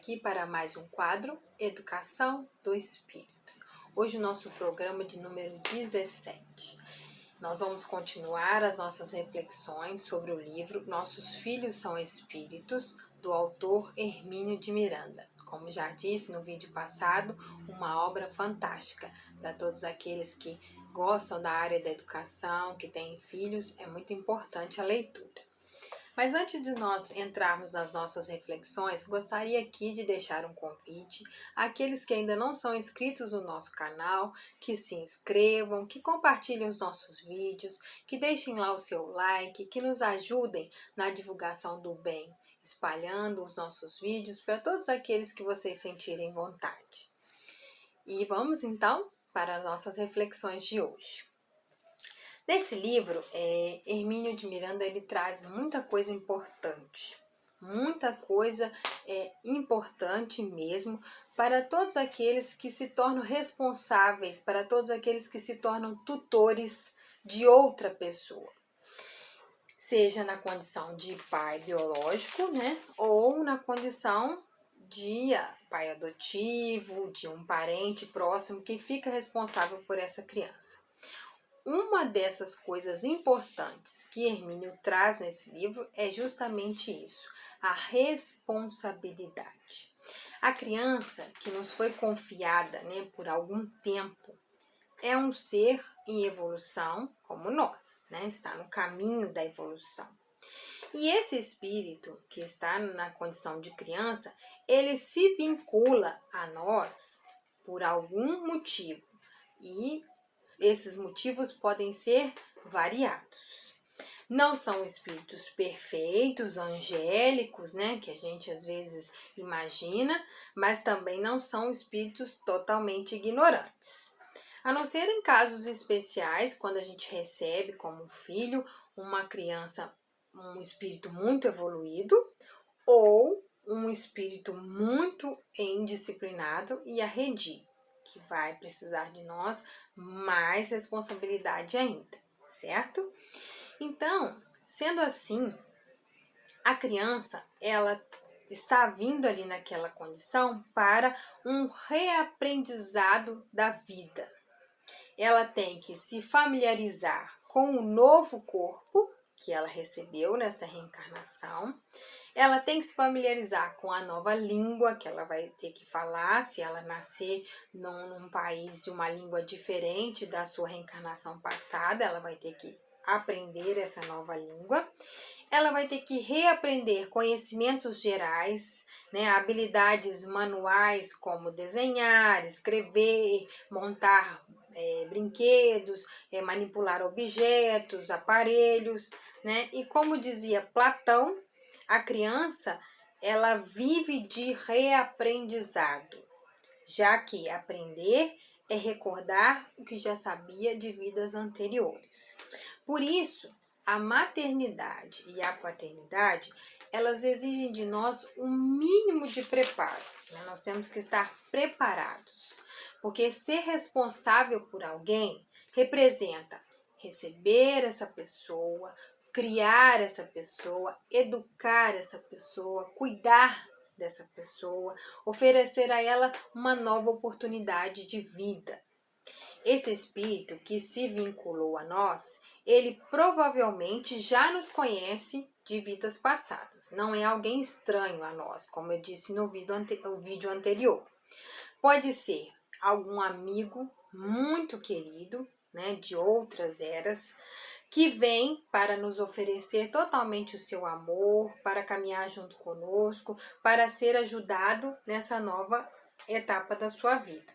aqui para mais um quadro Educação do Espírito. Hoje o nosso programa de número 17. Nós vamos continuar as nossas reflexões sobre o livro Nossos Filhos são Espíritos, do autor Hermínio de Miranda. Como já disse no vídeo passado, uma obra fantástica para todos aqueles que gostam da área da educação, que têm filhos, é muito importante a leitura. Mas antes de nós entrarmos nas nossas reflexões, gostaria aqui de deixar um convite àqueles que ainda não são inscritos no nosso canal, que se inscrevam, que compartilhem os nossos vídeos, que deixem lá o seu like, que nos ajudem na divulgação do bem, espalhando os nossos vídeos para todos aqueles que vocês sentirem vontade. E vamos então para as nossas reflexões de hoje. Nesse livro, Hermínio de Miranda ele traz muita coisa importante mesmo para todos aqueles que se tornam responsáveis, para todos aqueles que se tornam tutores de outra pessoa. Seja na condição de pai biológico, né, ou na condição de pai adotivo, de um parente próximo que fica responsável por essa criança. Uma dessas coisas importantes que Hermínio traz nesse livro é justamente isso, a responsabilidade. A criança que nos foi confiada, né, por algum tempo é um ser em evolução como nós, né, está no caminho da evolução. E esse espírito que está na condição de criança, ele se vincula a nós por algum motivo e esses motivos podem ser variados. Não são espíritos perfeitos, angélicos, né, que a gente às vezes imagina, mas também não são espíritos totalmente ignorantes. A não ser em casos especiais, quando a gente recebe como filho uma criança, um espírito muito evoluído ou um espírito muito indisciplinado e arredio, que vai precisar de nós mais responsabilidade ainda, certo? Então, sendo assim, a criança, ela está vindo ali naquela condição para um reaprendizado da vida. Ela tem que se familiarizar com o novo corpo que ela recebeu nessa reencarnação. Ela tem que se familiarizar com a nova língua que ela vai ter que falar, se ela nascer num país de uma língua diferente da sua reencarnação passada, ela vai ter que aprender essa nova língua. Ela vai ter que reaprender conhecimentos gerais, né, habilidades manuais como desenhar, escrever, montar brinquedos, manipular objetos, aparelhos, né? E como dizia Platão, a criança, ela vive de reaprendizado, já que aprender é recordar o que já sabia de vidas anteriores. Por isso, a maternidade e a paternidade, elas exigem de nós um mínimo de preparo, né? Nós temos que estar preparados, porque ser responsável por alguém representa receber essa pessoa, criar essa pessoa, educar essa pessoa, cuidar dessa pessoa, oferecer a ela uma nova oportunidade de vida. Esse espírito que se vinculou a nós, ele provavelmente já nos conhece de vidas passadas. Não é alguém estranho a nós, como eu disse no vídeo anterior. Pode ser algum amigo muito querido, né, de outras eras, que vem para nos oferecer totalmente o seu amor, para caminhar junto conosco, para ser ajudado nessa nova etapa da sua vida.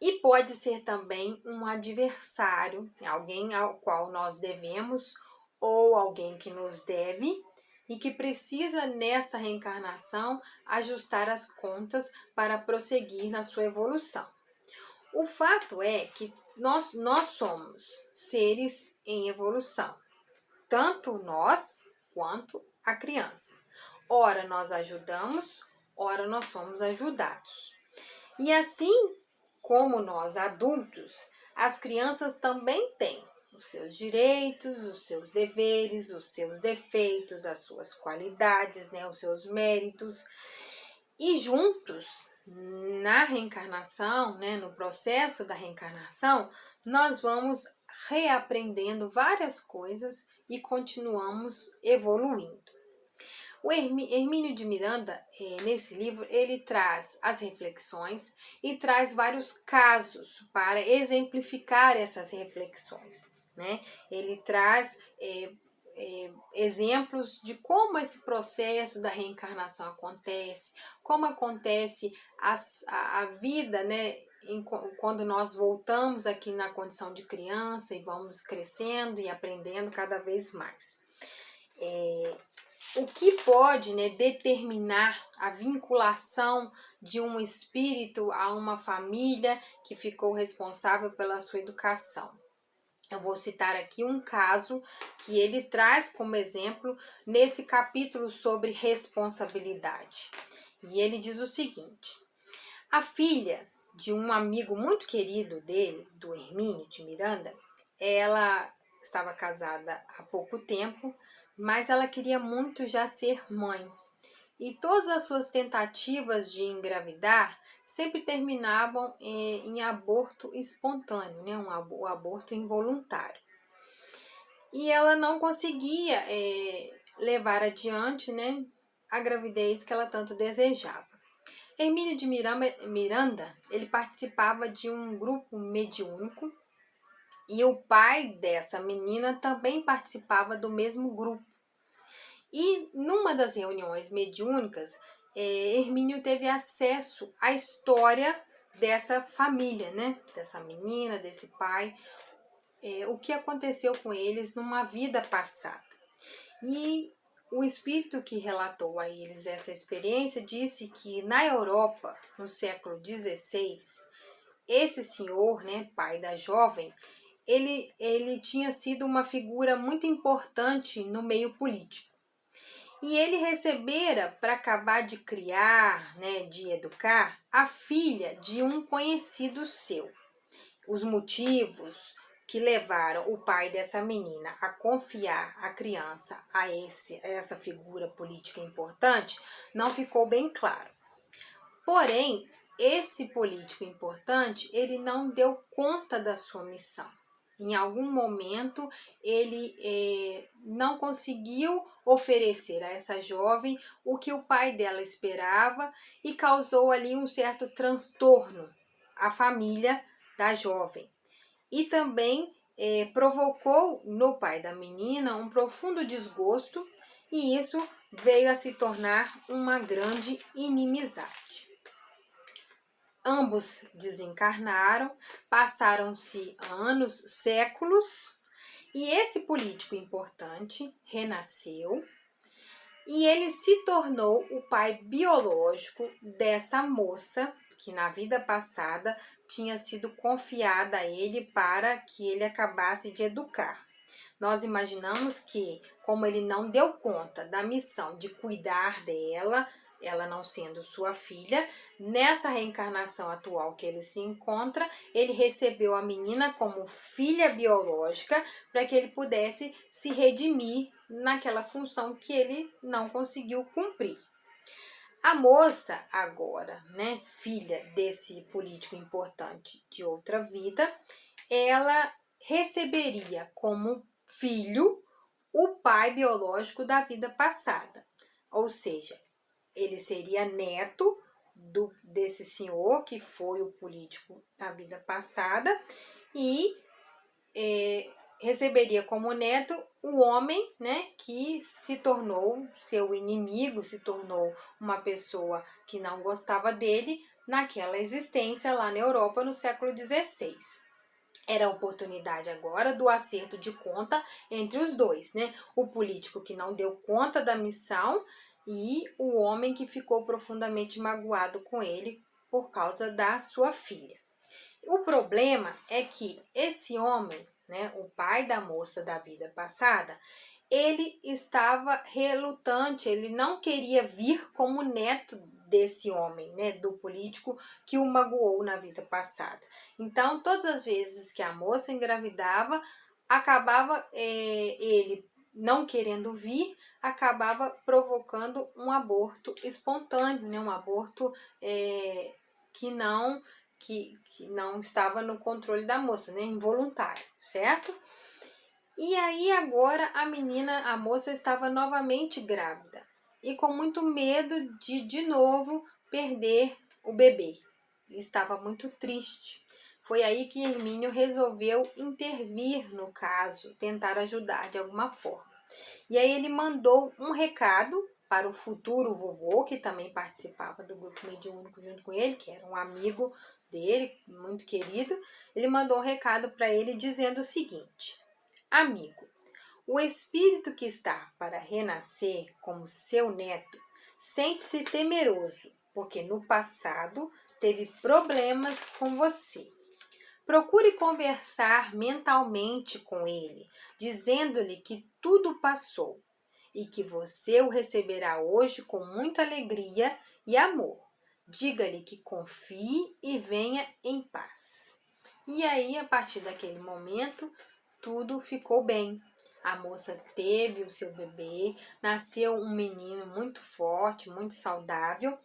E pode ser também um adversário, alguém ao qual nós devemos ou alguém que nos deve e que precisa nessa reencarnação ajustar as contas para prosseguir na sua evolução. O fato é que nós somos seres em evolução, tanto nós quanto a criança. Ora nós ajudamos, ora nós somos ajudados. E assim como nós adultos, as crianças também têm os seus direitos, os seus deveres, os seus defeitos, as suas qualidades, né, os seus méritos. E juntos, na reencarnação, né, no processo da reencarnação, nós vamos reaprendendo várias coisas e continuamos evoluindo. O Hermínio de Miranda, nesse livro, ele traz as reflexões e traz vários casos para exemplificar essas reflexões, né? Ele traz exemplos de como esse processo da reencarnação acontece, como acontece a vida, né? Quando nós voltamos aqui na condição de criança e vamos crescendo e aprendendo cada vez mais. O que pode, né, determinar a vinculação de um espírito a uma família que ficou responsável pela sua educação? Eu vou citar aqui um caso que ele traz como exemplo nesse capítulo sobre responsabilidade. E ele diz o seguinte: a filha de um amigo muito querido dele, do Hermínio de Miranda, ela estava casada há pouco tempo, mas ela queria muito já ser mãe. E todas as suas tentativas de engravidar sempre terminavam em aborto espontâneo, né? O aborto involuntário. E ela não conseguia levar adiante, né, a gravidez que ela tanto desejava. Hermínio de Miranda, ele participava de um grupo mediúnico e o pai dessa menina também participava do mesmo grupo. E numa das reuniões mediúnicas, Hermínio teve acesso à história dessa família, né? Dessa menina, desse pai, o que aconteceu com eles numa vida passada. E o espírito que relatou a eles essa experiência disse que na Europa, no século XVI, esse senhor, né, pai da jovem, ele tinha sido uma figura muito importante no meio político. E ele recebera, para acabar de criar, né, de educar, a filha de um conhecido seu. Os motivos que levaram o pai dessa menina a confiar a criança a essa figura política importante não ficou bem claro. Porém, esse político importante, ele não deu conta da sua missão. Em algum momento, ele não conseguiu oferecer a essa jovem o que o pai dela esperava e causou ali um certo transtorno à família da jovem. E também provocou no pai da menina um profundo desgosto e isso veio a se tornar uma grande inimizade. Ambos desencarnaram, passaram-se anos, séculos, e esse político importante renasceu e ele se tornou o pai biológico dessa moça que na vida passada tinha sido confiada a ele para que ele acabasse de educar. Nós imaginamos que, como ele não deu conta da missão de cuidar dela, ela não sendo sua filha, nessa reencarnação atual que ele se encontra, ele recebeu a menina como filha biológica para que ele pudesse se redimir naquela função que ele não conseguiu cumprir. A moça agora, né, filha desse político importante de outra vida, ela receberia como filho o pai biológico da vida passada. Ou seja, ele seria neto desse senhor que foi o político da vida passada e receberia como neto o homem, né, que se tornou seu inimigo, se tornou uma pessoa que não gostava dele naquela existência lá na Europa no século XVI. Era a oportunidade agora do acerto de conta entre os dois, né? O político que não deu conta da missão e o homem que ficou profundamente magoado com ele por causa da sua filha. O problema é que esse homem, né, o pai da moça da vida passada, ele estava relutante, ele não queria vir como neto desse homem, né, do político que o magoou na vida passada. Então, todas as vezes que a moça engravidava, acabava ele não querendo vir, acabava provocando um aborto espontâneo, né? Um aborto que não estava no controle da moça, né? Involuntário, certo? E aí agora a moça estava novamente grávida e com muito medo de novo perder o bebê. Estava muito triste. Foi aí que Hermínio resolveu intervir no caso, tentar ajudar de alguma forma. E aí ele mandou um recado para o futuro vovô, que também participava do grupo mediúnico junto com ele, que era um amigo dele, muito querido. Ele mandou um recado para ele dizendo o seguinte: amigo, o espírito que está para renascer como seu neto sente-se temeroso, porque no passado teve problemas com você. Procure conversar mentalmente com ele, dizendo-lhe que tudo passou e que você o receberá hoje com muita alegria e amor. Diga-lhe que confie e venha em paz. E aí, a partir daquele momento, tudo ficou bem. A moça teve o seu bebê, nasceu um menino muito forte, muito saudável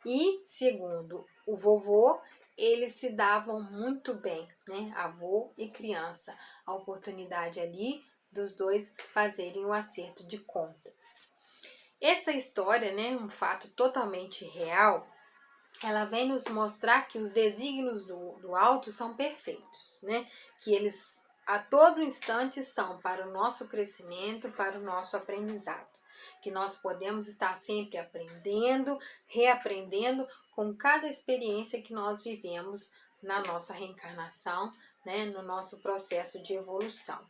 e, segundo o vovô, eles se davam muito bem, né? Avô e criança. A oportunidade ali dos dois fazerem o acerto de contas. Essa história, né, um fato totalmente real, ela vem nos mostrar que os desígnios do alto são perfeitos, né? Que eles a todo instante são para o nosso crescimento, para o nosso aprendizado. Que nós podemos estar sempre aprendendo, reaprendendo com cada experiência que nós vivemos na nossa reencarnação, né? No nosso processo de evolução.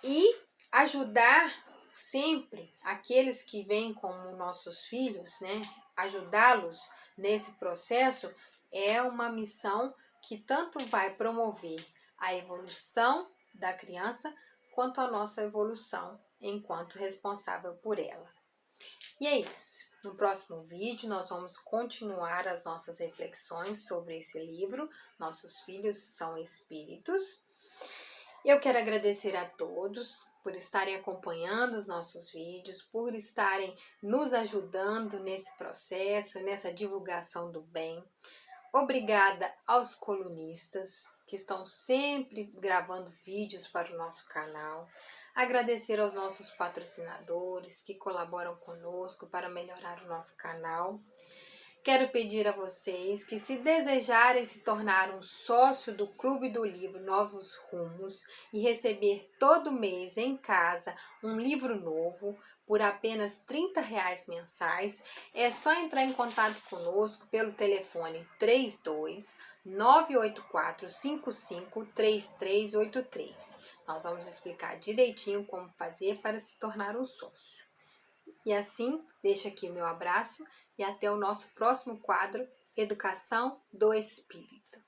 E ajudar sempre aqueles que vêm como nossos filhos, né? Ajudá-los nesse processo é uma missão que tanto vai promover a evolução da criança quanto a nossa evolução enquanto responsável por ela. E é isso. No próximo vídeo nós vamos continuar as nossas reflexões sobre esse livro, Nossos Filhos são Espíritos. Eu quero agradecer a todos por estarem acompanhando os nossos vídeos, por estarem nos ajudando nesse processo, nessa divulgação do bem. Obrigada aos colunistas que estão sempre gravando vídeos para o nosso canal. Agradecer aos nossos patrocinadores que colaboram conosco para melhorar o nosso canal. Quero pedir a vocês que, se desejarem se tornar um sócio do Clube do Livro Novos Rumos e receber todo mês em casa um livro novo por apenas R$ 30 mensais, é só entrar em contato conosco pelo telefone 32 984 55 3383. Nós vamos explicar direitinho como fazer para se tornar um sócio. E assim, deixo aqui o meu abraço e até o nosso próximo quadro, Educação do Espírito.